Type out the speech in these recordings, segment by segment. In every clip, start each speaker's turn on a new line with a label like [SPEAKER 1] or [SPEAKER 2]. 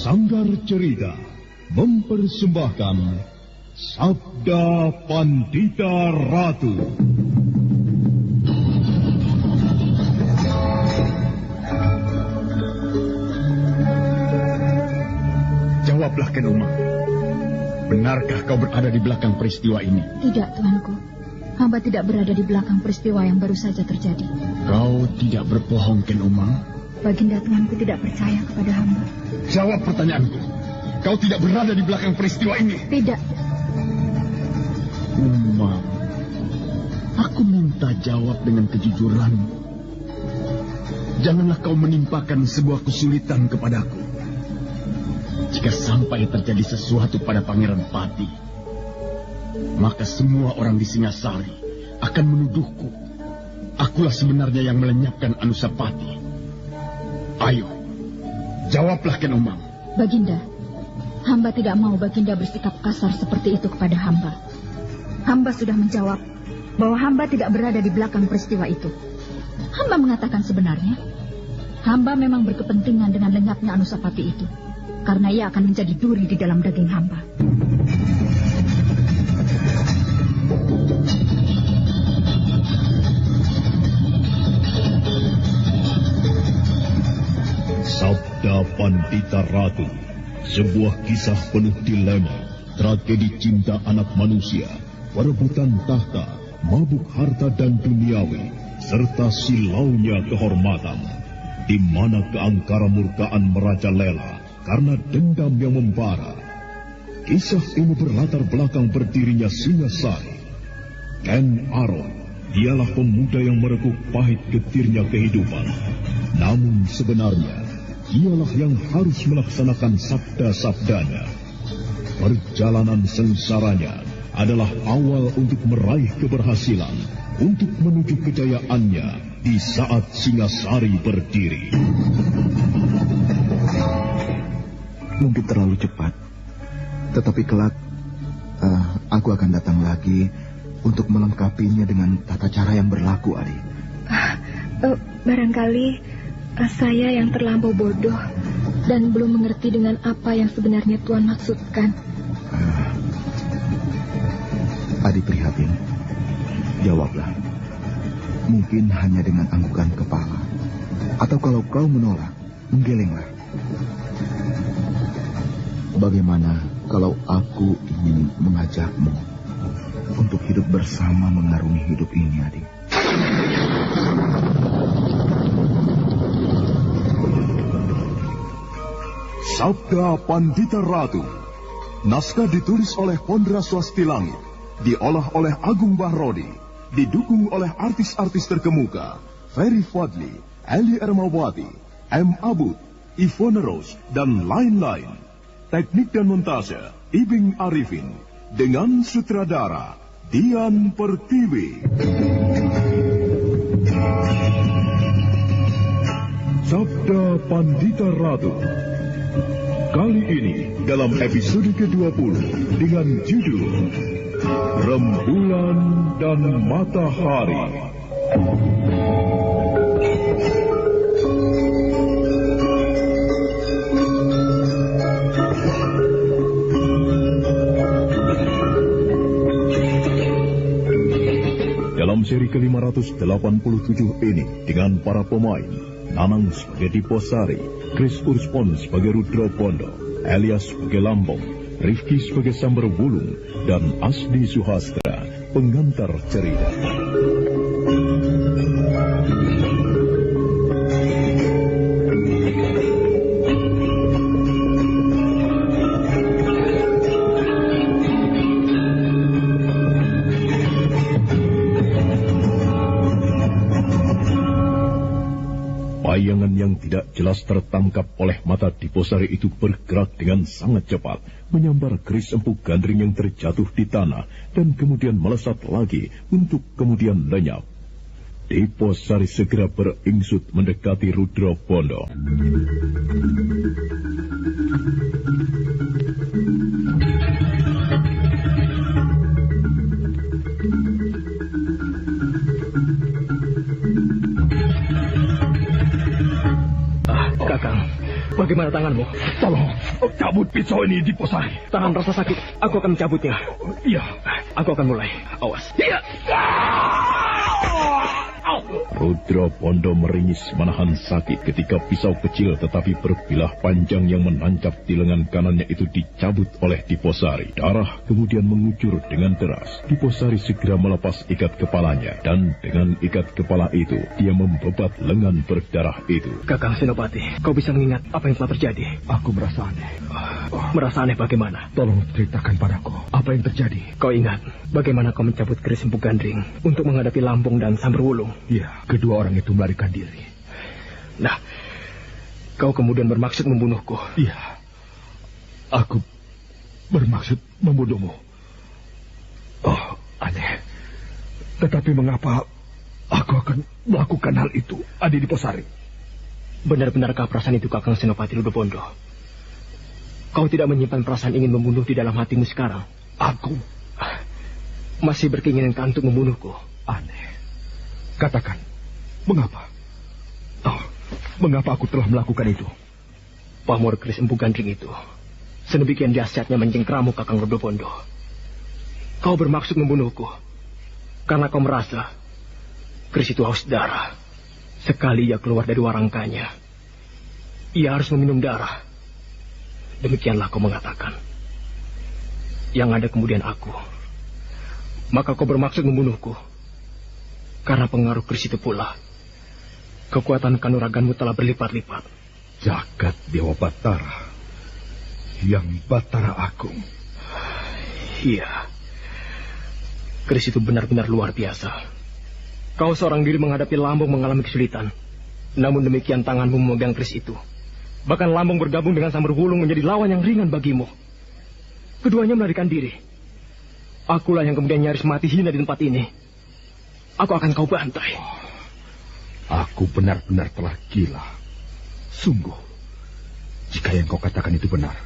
[SPEAKER 1] Sanggar Cerita mempersembahkan Sabda Pandita Ratu.
[SPEAKER 2] Jawablah, Ken Umang. Benarkah kau berada di belakang peristiwa ini?
[SPEAKER 3] Tidak, tuanku. Hamba tidak berada di belakang peristiwa yang baru saja terjadi.
[SPEAKER 2] Kau tidak berbohong, Ken Umang?
[SPEAKER 3] Baginda tuanku tidak percaya kepada hamba.
[SPEAKER 2] Jawab pertanyaanku. Kau tidak berada di belakang peristiwa ini?
[SPEAKER 3] Tidak.
[SPEAKER 2] Umang, aku minta jawab dengan kejujuran. Janganlah kau menimpakan sebuah kesulitan kepadaku. Jika sampai terjadi sesuatu pada Pangeran Pati, maka semua orang di Singasari akan menuduhku. Akulah sebenarnya yang melenyapkan Anusapati. Ayo, jawablah, Ken Umang.
[SPEAKER 3] Baginda, hamba tidak mau Baginda bersikap kasar seperti itu kepada hamba. Hamba sudah menjawab bahwa hamba tidak berada di belakang peristiwa itu. Hamba mengatakan sebenarnya, hamba memang berkepentingan dengan lenyapnya Anusapati itu, karena ia akan menjadi duri di dalam daging hamba.
[SPEAKER 1] Sabda Pandita Ratu, sebuah kisah penuh dilema, tragedi cinta anak manusia, perebutan tahta, mabuk harta dan duniawi, serta silaunya kehormatan, di mana keangkara murkaan merajalela karena dendam yang membara. Kisah ini berlatar belakang berdirinya Singasari. Ken Arok, dialah pemuda yang merekuk pahit getirnya kehidupan. Namun sebenarnya, dialah yang harus melaksanakan sabda-sabdanya. Perjalanan sengsaranya adalah awal untuk meraih keberhasilan, untuk menuju kejayaannya di saat Singasari berdiri.
[SPEAKER 4] Mungkin terlalu cepat, tetapi kelak aku akan datang lagi untuk melengkapinya dengan tata cara yang berlaku, Adi.
[SPEAKER 5] Barangkali saya yang terlampau bodoh dan belum mengerti dengan apa yang sebenarnya Tuan maksudkan.
[SPEAKER 4] Adi prihatin. Jawablah. Mungkin hanya dengan anggukan kepala. Atau kalau kau menolak, menggelenglah. Bagaimana kalau aku ingin mengajakmu untuk hidup bersama mengarungi hidup ini, Adi?
[SPEAKER 1] Sabda Pandita Ratu. Naskah ditulis oleh Pondra Swasti Langit, diolah oleh Agung Bahrodi, didukung oleh artis-artis terkemuka Ferry Fadli, Eli Ermawati, M. Abud, Ivone Rose, dan lain-lain. Teknik dan montase Ibing Arifin, dengan sutradara Dian Pertiwi. Sabda Pandita Ratu. Kali ini dalam episode ke-20 dengan judul Rembulan dan Matahari. Dalam seri ke-587 ini dengan para pemain Nanang sebagai Diposari, Chris Urspon sebagai Rudra Pondo, Elias sebagai Lambong, Rifki sebagai Sambar Wulung, dan Asdi Suhastra, pengantar cerita. Bayangan yang tidak jelas tertangkap oleh mata Diposari itu bergerak dengan sangat cepat, menyambar keris Empu Gandring yang terjatuh di tanah, dan kemudian melesat lagi untuk kemudian lenyap. Diposari segera beringsut mendekati Rudra Pondo.
[SPEAKER 6] Kakang, bagaimana tangan
[SPEAKER 2] tanganmu.
[SPEAKER 6] Tolong, cabut pisau ini di Posari.
[SPEAKER 2] Tahan rasa sakit, aku akan mencabutnya.
[SPEAKER 6] Iya.
[SPEAKER 2] Aku akan mulai. Awas.
[SPEAKER 6] Iya.
[SPEAKER 1] Rudra Pondo meringis menahan sakit ketika pisau kecil tetapi berbilah panjang yang menancap di lengan kanannya itu dicabut oleh Diposari. Darah kemudian mengucur dengan deras. Diposari segera melepas ikat kepalanya dan dengan ikat kepala itu dia membebat lengan berdarah itu.
[SPEAKER 2] Kakang Senopati, kau bisa mengingat apa yang telah terjadi?
[SPEAKER 6] Aku merasa aneh.
[SPEAKER 2] Merasa aneh bagaimana?
[SPEAKER 6] Tolong ceritakan padaku apa yang terjadi.
[SPEAKER 2] Kau ingat bagaimana kau mencabut keris Empu Gandring untuk menghadapi Lampung dan Samberwulung?
[SPEAKER 6] Iya, kedua orang itu melarikan diri.
[SPEAKER 2] Nah, kau kemudian bermaksud membunuhku?
[SPEAKER 6] Iya, aku bermaksud membunuhmu. Oh, aneh. Tetapi mengapa aku akan melakukan hal itu, Adi Diposari?
[SPEAKER 2] Benar-benarkah perasaan itu, Kakang Senopati Rudopondo? Kau tidak menyimpan perasaan ingin membunuh di dalam hatimu sekarang?
[SPEAKER 6] Aku
[SPEAKER 2] masih berkeinginan untuk membunuhku?
[SPEAKER 6] Aneh. Katakan, mengapa? Oh, mengapa aku telah melakukan itu?
[SPEAKER 2] Pamor keris Empu Gandring itu sedemikian dahsyatnya mencengkeramu, Kakang Rudopondo. Kau bermaksud membunuhku karena kau merasa keris itu haus darah. Sekali ia keluar dari warangkanya, ia harus meminum darah. Demikianlah kau mengatakan. Yang ada kemudian aku. Maka kau bermaksud membunuhku karena pengaruh keris itu pula. Kekuatan kanuraganmu telah berlipat-lipat.
[SPEAKER 6] Jagat Dewa Batara, yang Batara Agung.
[SPEAKER 2] Iya. Keris itu benar-benar luar biasa. Kau seorang diri menghadapi Lambung mengalami kesulitan. Namun demikian tanganmu memegang keris itu. Bahkan Lambung bergabung dengan Samberwulung menjadi lawan yang ringan bagimu. Keduanya melarikan diri. Akulah yang kemudian nyaris mati hina di tempat ini. Aku akan kau bantai.
[SPEAKER 6] Aku benar-benar telah gila. Sungguh, jika yang kau katakan itu benar,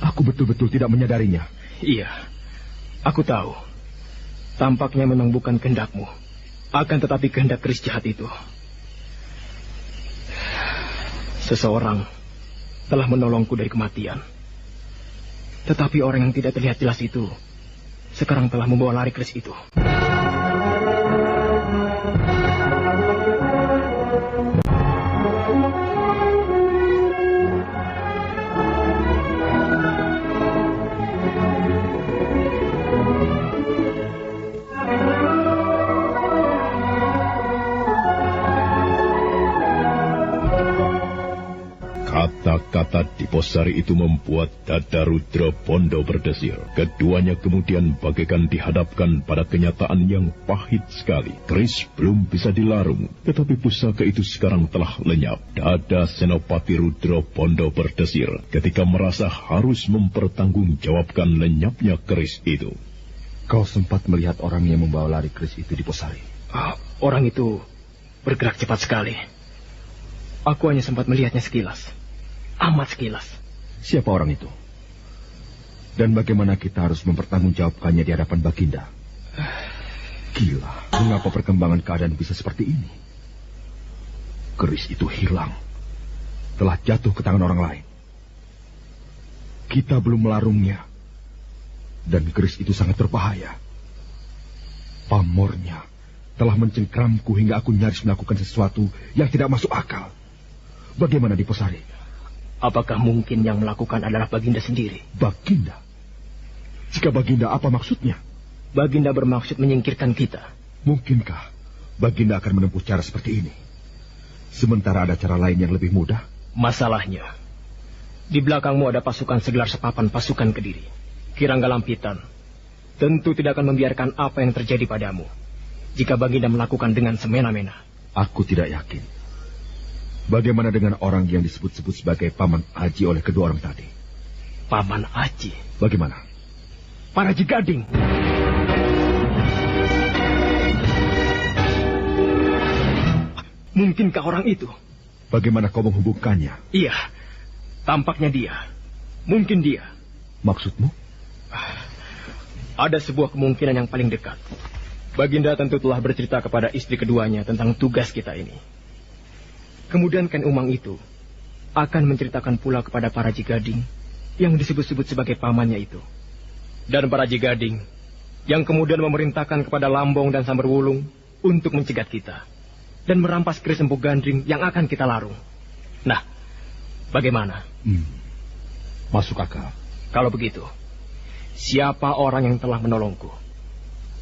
[SPEAKER 6] aku betul-betul tidak menyadarinya.
[SPEAKER 2] Iya, aku tahu. Tampaknya memang bukan kehendakmu. Akan tetapi kehendak keris jahat itu. Seseorang telah menolongku dari kematian. Tetapi orang yang tidak terlihat jelas itu sekarang telah membawa lari keris itu.
[SPEAKER 1] Kata-kata Diposari itu membuat dada Rudra Pondo berdesir. Keduanya kemudian bagaikan dihadapkan pada kenyataan yang pahit sekali. Keris belum bisa dilarung, tetapi pusaka itu sekarang telah lenyap. Dada Senopati Rudra Pondo berdesir ketika merasa harus mempertanggungjawabkan lenyapnya keris itu.
[SPEAKER 6] Kau sempat melihat orang yang membawa lari keris itu, Diposari?
[SPEAKER 2] Orang itu bergerak cepat sekali. Aku hanya sempat melihatnya sekilas. Amat sekilas.
[SPEAKER 6] Siapa orang itu? Dan bagaimana kita harus mempertanggungjawabkannya di hadapan Baginda? Gila, mengapa perkembangan keadaan bisa seperti ini? Keris itu hilang. Telah jatuh ke tangan orang lain. Kita belum melarungnya. Dan keris itu sangat berbahaya. Pamornya telah mencengkramku hingga aku nyaris melakukan sesuatu yang tidak masuk akal. Bagaimana, Diposari?
[SPEAKER 2] Apakah mungkin yang melakukan adalah Baginda sendiri?
[SPEAKER 6] Baginda? Jika Baginda, apa maksudnya?
[SPEAKER 2] Baginda bermaksud menyingkirkan kita.
[SPEAKER 6] Mungkinkah Baginda akan menempuh cara seperti ini? Sementara ada cara lain yang lebih mudah?
[SPEAKER 2] Masalahnya, di belakangmu ada pasukan segelar sepapan pasukan Kediri. Kiranggalampitan tentu tidak akan membiarkan apa yang terjadi padamu jika Baginda melakukan dengan semena-mena.
[SPEAKER 6] Aku tidak yakin. Bagaimana dengan orang yang disebut-sebut sebagai Paman Aji oleh kedua orang tadi?
[SPEAKER 2] Paman Aji?
[SPEAKER 6] Bagaimana?
[SPEAKER 2] Para Aji Gading. Mungkinkah orang itu?
[SPEAKER 6] Bagaimana kau menghubungkannya?
[SPEAKER 2] Iya, tampaknya dia. Mungkin dia.
[SPEAKER 6] Maksudmu?
[SPEAKER 2] Ada sebuah kemungkinan yang paling dekat. Baginda tentu telah bercerita kepada istri keduanya tentang tugas kita ini. Kemudian Ken Umang itu
[SPEAKER 7] akan menceritakan pula kepada para Jigading yang disebut-sebut sebagai pamannya itu. Dan para Jigading yang kemudian memerintahkan kepada Lambong dan Samberwulung untuk mencegat kita dan merampas keris Empu Gandring yang akan kita larung. Nah, bagaimana?
[SPEAKER 6] Masuk akal.
[SPEAKER 7] Kalau begitu, siapa orang yang telah menolongku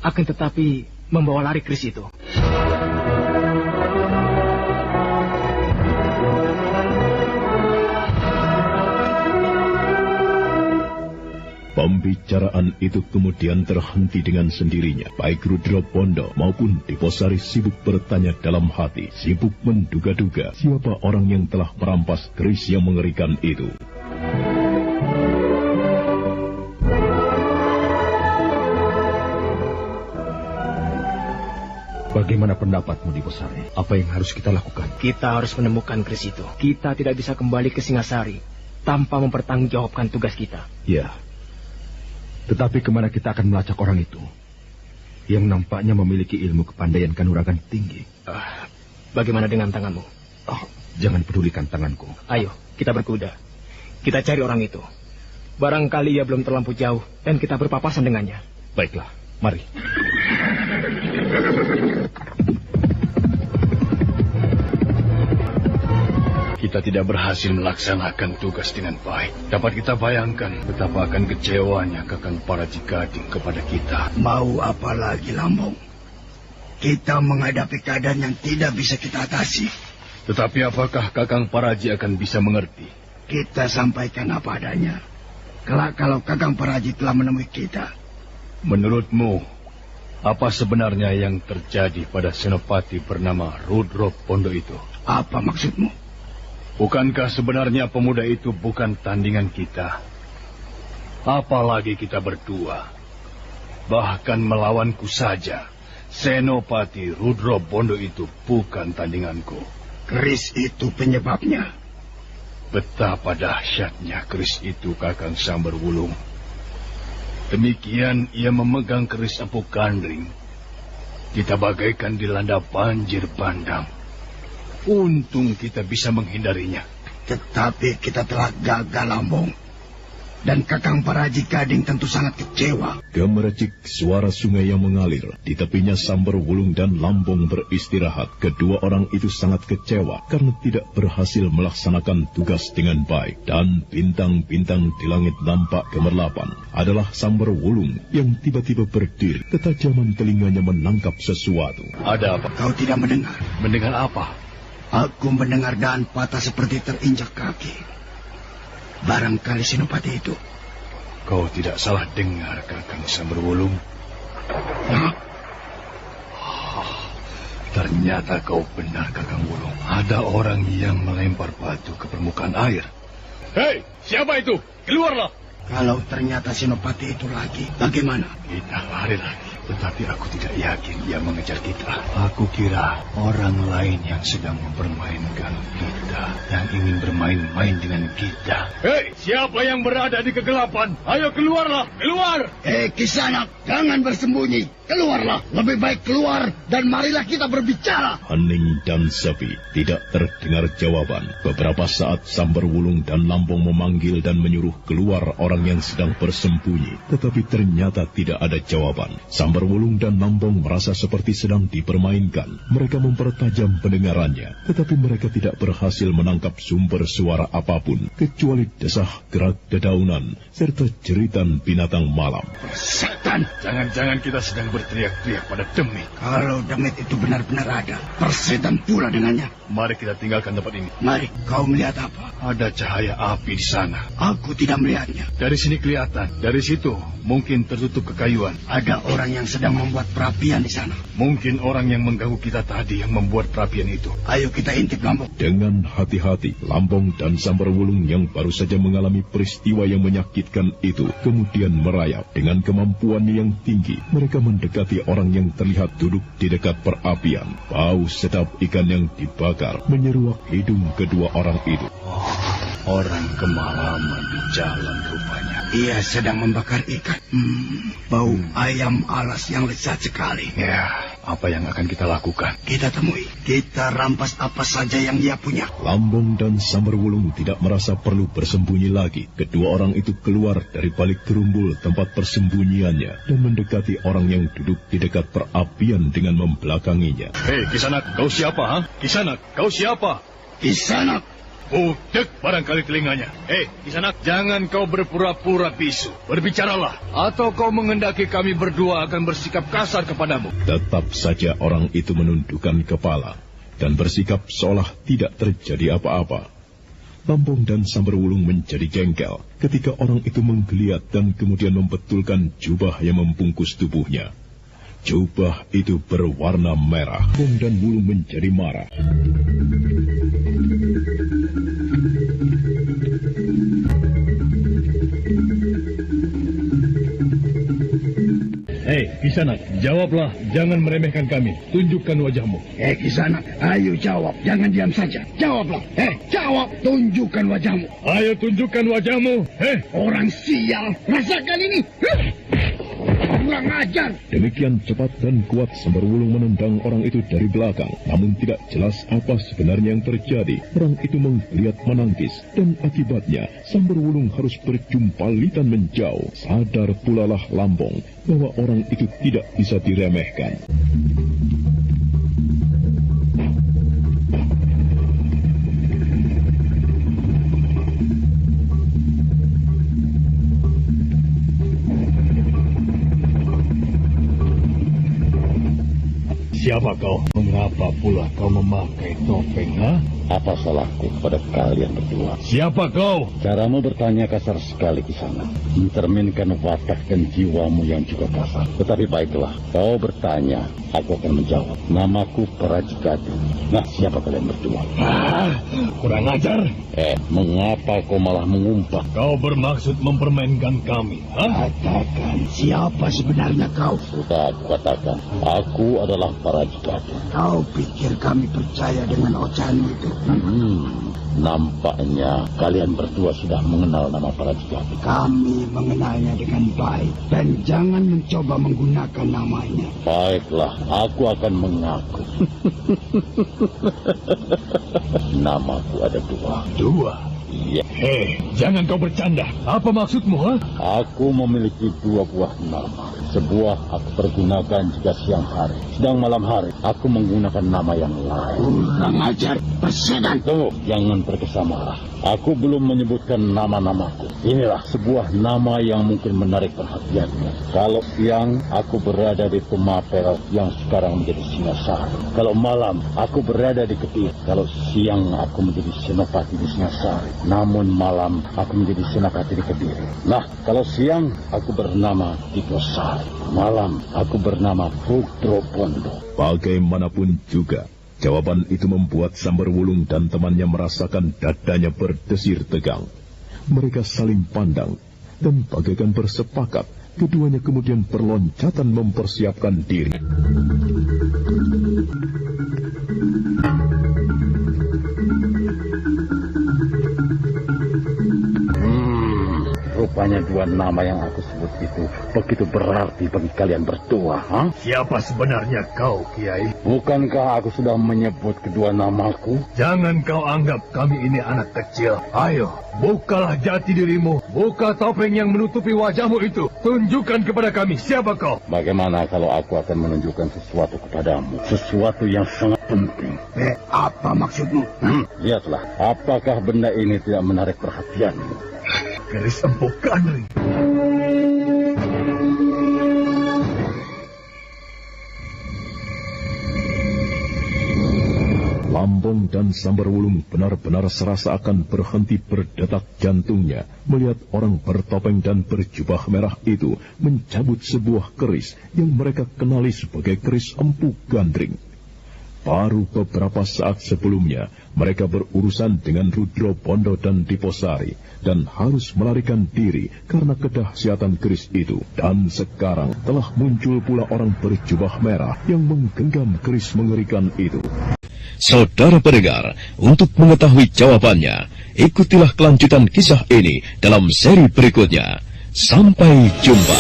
[SPEAKER 7] akan tetapi membawa lari keris itu?
[SPEAKER 1] Pembicaraan itu kemudian terhenti dengan sendirinya. Baik Rudra Pondo maupun Diposari sibuk bertanya dalam hati, sibuk menduga-duga siapa orang yang telah merampas keris yang mengerikan itu.
[SPEAKER 6] Bagaimana pendapatmu, Diposari? Apa yang harus kita lakukan?
[SPEAKER 7] Kita harus menemukan keris itu. Kita tidak bisa kembali ke Singasari tanpa mempertanggungjawabkan tugas kita.
[SPEAKER 6] Ya. Tetapi kemana kita akan melacak orang itu yang nampaknya memiliki ilmu kepandaian kanuragan tinggi?
[SPEAKER 7] Bagaimana dengan tanganmu?
[SPEAKER 6] Jangan pedulikan tanganku.
[SPEAKER 7] Ayo, kita berkuda. Kita cari orang itu. Barangkali ia belum terlampau jauh dan kita berpapasan dengannya.
[SPEAKER 6] Baiklah, mari.
[SPEAKER 2] Kita tidak berhasil melaksanakan tugas dengan baik. Dapat kita bayangkan betapa akan kecewanya Kakang Paraji Gading kepada kita.
[SPEAKER 8] Mau apa lagi, Lambong? Kita menghadapi keadaan yang tidak bisa kita atasi.
[SPEAKER 2] Tetapi apakah Kakang Paraji akan bisa mengerti?
[SPEAKER 8] Kita sampaikan apa adanya. Kelak kalau Kakang Paraji telah menemui kita.
[SPEAKER 2] Menurutmu, apa sebenarnya yang terjadi pada senopati bernama Rudra Pondo itu?
[SPEAKER 8] Apa maksudmu?
[SPEAKER 2] Bukankah sebenarnya pemuda itu bukan tandingan kita? Apalagi kita berdua. Bahkan melawanku saja, Senopati Rudra Pondo itu bukan tandinganku.
[SPEAKER 8] Keris itu penyebabnya.
[SPEAKER 2] Betapa dahsyatnya keris itu, Kakang Samberwulung. Demikian ia memegang keris Empu Gandring. Kita bagaikan dilanda banjir bandang. Untung kita bisa menghindarinya.
[SPEAKER 8] Tetapi kita telah gagal, Lambong. Dan Kakang Paraji Gading tentu sangat kecewa.
[SPEAKER 1] Gemericik suara sungai yang mengalir. Di tepinya Samberwulung dan Lambong beristirahat. Kedua orang itu sangat kecewa karena tidak berhasil melaksanakan tugas dengan baik. Dan bintang-bintang di langit nampak gemerlapan. Adalah Samberwulung yang tiba-tiba berdiri. Ketajaman telinganya menangkap sesuatu.
[SPEAKER 2] Ada apa?
[SPEAKER 8] Kau tidak mendengar?
[SPEAKER 2] Mendengar apa?
[SPEAKER 8] Aku mendengar dahan patah seperti terinjak kaki. Barangkali senopati itu.
[SPEAKER 2] Kau tidak salah dengar, Kakang Samberwulung. Ternyata kau benar, Kakang Wulung. Ada orang yang melempar batu ke permukaan air. Hei, siapa itu? Keluarlah!
[SPEAKER 8] Kalau ternyata senopati itu lagi, bagaimana?
[SPEAKER 2] Kita lari lagi. Tetapi aku tidak yakin ia mengejar kita. Aku kira orang lain yang sedang mempermainkan kita, yang ingin bermain-main dengan kita. Hei, siapa yang berada di kegelapan? Ayo keluarlah, keluar!
[SPEAKER 8] Kisanak, jangan bersembunyi. Keluarlah, lebih baik keluar dan marilah kita berbicara.
[SPEAKER 1] Hening dan sepi, tidak terdengar jawaban. Beberapa saat Samberwulung dan Lambong memanggil dan menyuruh keluar orang yang sedang bersembunyi, tetapi ternyata tidak ada jawaban. Samberwulung dan Lambong merasa seperti sedang dipermainkan. Mereka mempertajam pendengarannya, tetapi mereka tidak berhasil menangkap sumber suara apapun, kecuali desah gerak dedaunan, serta jeritan binatang malam.
[SPEAKER 8] Setan!
[SPEAKER 2] Jangan-jangan kita sedang berteriak-teriak pada demit.
[SPEAKER 8] Kalau demit itu benar-benar ada, persetan pula dengannya.
[SPEAKER 2] Mari kita tinggalkan tempat ini.
[SPEAKER 8] Mari, kau melihat apa?
[SPEAKER 2] Ada cahaya api di sana.
[SPEAKER 8] Aku tidak melihatnya.
[SPEAKER 2] Dari sini kelihatan. Dari situ mungkin tertutup kekayuan.
[SPEAKER 8] Ada orang yang sedang membuat perapian di sana.
[SPEAKER 2] Mungkin orang yang mengganggu kita tadi yang membuat perapian itu.
[SPEAKER 8] Ayo kita intip, Lambong.
[SPEAKER 1] Dengan hati-hati, Lambong dan Samberwulung yang baru saja mengalami peristiwa yang menyakitkan itu kemudian merayap. Dengan kemampuannya yang tinggi, mereka mendekati orang yang terlihat duduk di dekat perapian. Bau sedap ikan yang dibakar menyeruak hidung kedua orang itu.
[SPEAKER 2] Orang kemalaman di jalan rupanya.
[SPEAKER 8] Ia sedang membakar ikan. Bau ayam alas yang lezat sekali.
[SPEAKER 2] Ya,
[SPEAKER 6] apa yang akan kita lakukan?
[SPEAKER 8] Kita temui, kita rampas apa saja yang dia punya.
[SPEAKER 1] Lambung dan Samberwulung tidak merasa perlu bersembunyi lagi. Kedua orang itu keluar dari balik gerumbul tempat persembunyiannya dan mendekati orang yang duduk di dekat perapian dengan membelakanginya.
[SPEAKER 6] Hei, Kisanak, kau siapa, ha? Kisanak, kau siapa?
[SPEAKER 8] Kisanak!
[SPEAKER 6] Budek barangkali telinganya. Hei, Kisanak, jangan kau berpura-pura bisu. Berbicaralah, atau kau mengendaki kami berdua akan bersikap kasar kepadamu.
[SPEAKER 1] Tetap saja orang itu menundukkan kepala dan bersikap seolah tidak terjadi apa-apa. Lambung dan Samberwulung menjadi jengkel ketika orang itu menggeliat dan kemudian membetulkan jubah yang membungkus tubuhnya. Jubah itu berwarna merah. Lambung dan Wulung menjadi marah.
[SPEAKER 6] Hei, Kisanak, jawablah. Jangan meremehkan kami. Tunjukkan wajahmu.
[SPEAKER 8] Kisanak, ayo jawab. Jangan diam saja. Jawablah. Jawab. Tunjukkan wajahmu.
[SPEAKER 6] Ayo tunjukkan wajahmu.
[SPEAKER 8] Orang sial. Rasakan ini. Kurang ajar.
[SPEAKER 1] Demikian cepat dan kuat Samberwulung menendang orang itu dari belakang. Namun tidak jelas apa sebenarnya yang terjadi. Orang itu menggeliat menangkis. Dan akibatnya Samberwulung harus berjumpalitan menjauh. Sadar pulalah Lambung bahwa orang itu tidak bisa diremehkan.
[SPEAKER 6] Siapa kau? Mengapa pula kau memakai topeng, ha?
[SPEAKER 9] Apa salahku pada kalian berdua?
[SPEAKER 6] Siapa kau?
[SPEAKER 9] Caramu bertanya kasar sekali, Kisanak. Mencerminkan watak dan jiwamu yang juga kasar. Tetapi baiklah, kau bertanya, aku akan menjawab. Namaku Parajikadi. Nah, siapa kalian berdua?
[SPEAKER 6] Kurang ajar.
[SPEAKER 9] Mengapa kau malah mengumpat?
[SPEAKER 6] Kau bermaksud mempermainkan kami, ha?
[SPEAKER 8] Katakan, siapa sebenarnya kau?
[SPEAKER 9] Sudah aku katakan, aku adalah Parajikadi.
[SPEAKER 8] Kau pikir kami percaya dengan ocehanmu itu?
[SPEAKER 9] Nampaknya kalian berdua sudah mengenal nama Parajikadi.
[SPEAKER 8] Kami mengenalnya dengan baik dan jangan mencoba menggunakan namanya.
[SPEAKER 9] Baiklah, aku akan mengaku. Namaku ada dua.
[SPEAKER 6] Dua?
[SPEAKER 9] Iya.
[SPEAKER 6] Jangan kau bercanda. Apa maksudmu, ha?
[SPEAKER 9] Aku memiliki dua buah nama. Sebuah aku pergunakan jika siang hari. Sedang malam hari, aku menggunakan nama yang lain.
[SPEAKER 8] Kurang ajar, persedan.
[SPEAKER 9] Tunggu, jangan terkesan marah. Aku belum menyebutkan nama-namaku. Inilah sebuah nama yang mungkin menarik perhatiannya. Kalau siang, aku berada di Tumapel yang sekarang menjadi Singasari. Kalau malam, aku berada di Kediri. Kalau siang, aku menjadi Senopati di Singasari. Namun malam, aku menjadi Senopati di Kediri. Nah, kalau siang, aku bernama Dikosari. Malam, aku bernama Rudro Bondo.
[SPEAKER 1] Bagaimanapun juga, jawaban itu membuat Samberwulung dan temannya merasakan dadanya berdesir tegang. Mereka saling pandang, dan bagaikan bersepakat, keduanya kemudian berloncatan mempersiapkan diri.
[SPEAKER 9] Rupanya dua nama yang aku sebut itu begitu berarti bagi kalian berdua, ha?
[SPEAKER 6] Siapa sebenarnya kau, Kiai?
[SPEAKER 9] Bukankah aku sudah menyebut kedua namaku?
[SPEAKER 6] Jangan kau anggap kami ini anak kecil. Ayo, bukalah jati dirimu. Buka topeng yang menutupi wajahmu itu. Tunjukkan kepada kami siapa kau.
[SPEAKER 9] Bagaimana kalau aku akan menunjukkan sesuatu kepadamu? Sesuatu yang sangat penting.
[SPEAKER 8] Apa maksudmu?
[SPEAKER 9] Lihatlah, apakah benda ini tidak menarik perhatianmu?
[SPEAKER 6] Keris empuk Kanri.
[SPEAKER 1] Lambung dan Samberwulung benar-benar serasa akan berhenti berdetak jantungnya melihat orang bertopeng dan berjubah merah itu mencabut sebuah keris yang mereka kenali sebagai keris Empu Gandring. Baru beberapa saat sebelumnya, mereka berurusan dengan Rudro Bondo dan Diposari dan harus melarikan diri karena kedahsyatan keris itu. Dan sekarang telah muncul pula orang berjubah merah yang menggenggam keris mengerikan itu. Saudara pendengar, untuk mengetahui jawabannya, ikutilah kelanjutan kisah ini dalam seri berikutnya. Sampai jumpa.